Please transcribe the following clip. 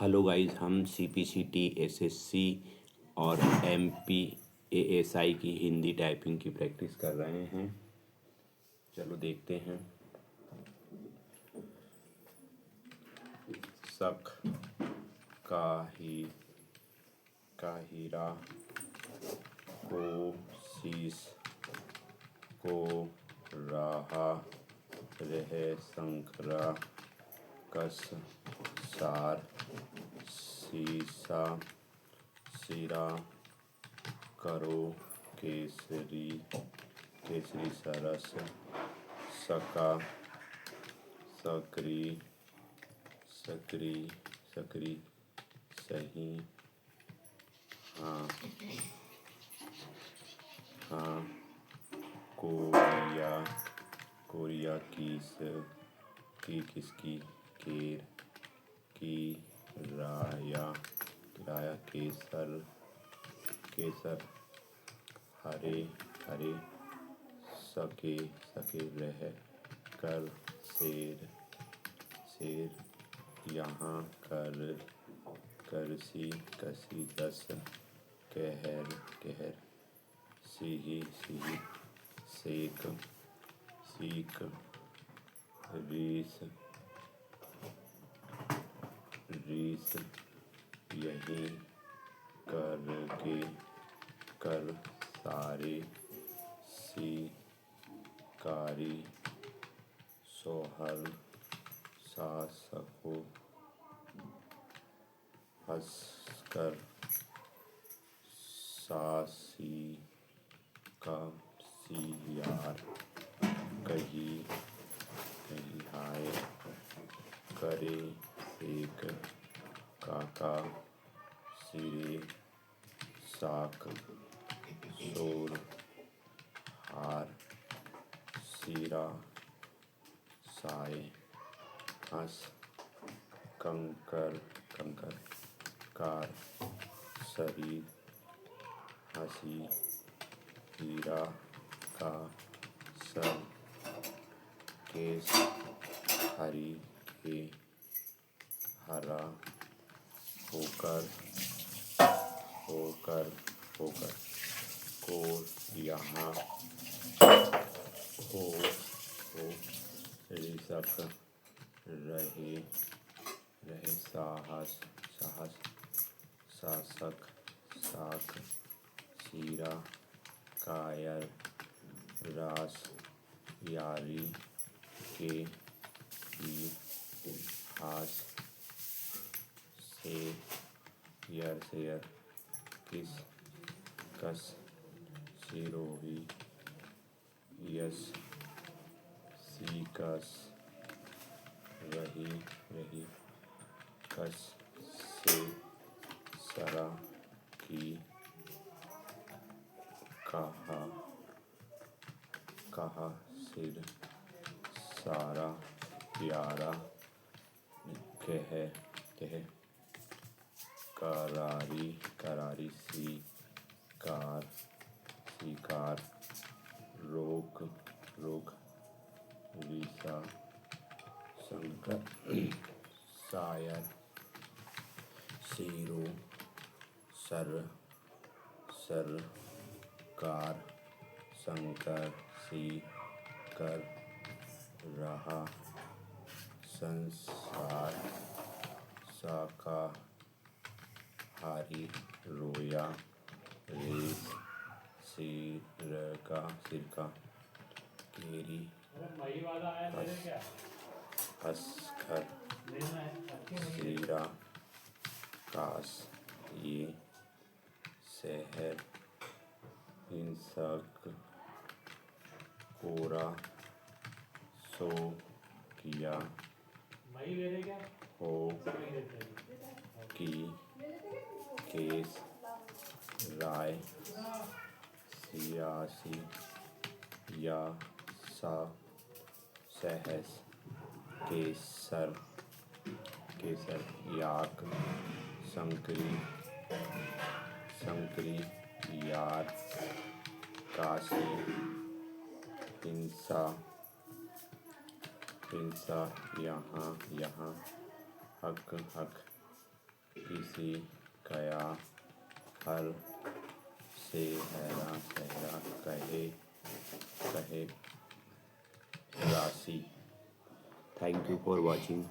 Hello guys, हम CPCT SSC और MP ASI की हिंदी टाइपिंग की प्रैक्टिस कर रहे हैं। चलो देखते हैं। शक, काहिरा, कोशिश, को, राहा, रह, संकरा, कस, सार, सीसा, सिरा, करो, केसरी, सरस, सका, सकरी, सकरी, सही, हाँ, कोरिया, किसकी, केर, की, राया, केसर, हरे, सके, रह, कर, शेर, यहाँ, करसी, कसी, दस, कहर, सिही, सेक, सीक, रीस, यही, करके, कर, सारे, कारी, सोहर, सको, हंसकर, सासी, का, सियार, कही, हाय, करे, एक, काका, सिरे, साक, सोर, हार, सीरा, साय, हंस, कंकर, कार, शरीर, हंसी, हीरा, का, सर, केस, हरी, के, हरा, होकर, कोर, यहाँ, हो, ऋषभ, रहे, साहस, शासक, शाक, शीरा, कायर, रास, यारी, के, हास, से, शेयर, किस, कस, सिरोही, यस, सीकस, रही, कस, से, सरा, की, कहा, सिर, सारा, प्यारा, कह, करारी, शिकार, रोक, रीसा, शंकर, शायर, शेरो, सर, कार, शंकर, कर, रहा, संसार, शाखा, हारी, रोया, रेस, सिरका, केरी, हस्कर, शीरा, कास, ये, शहर, हिंसक, कोरा, सो, किया, हो, की, केस, राय, सियासी, या, सा, सहस, केसर, याक, संकरी, यार, काशी, हिंसा, यहाँ, हक, किसी कया हर से हैरा सहरा कहे कहे राशि। Thank you for watching.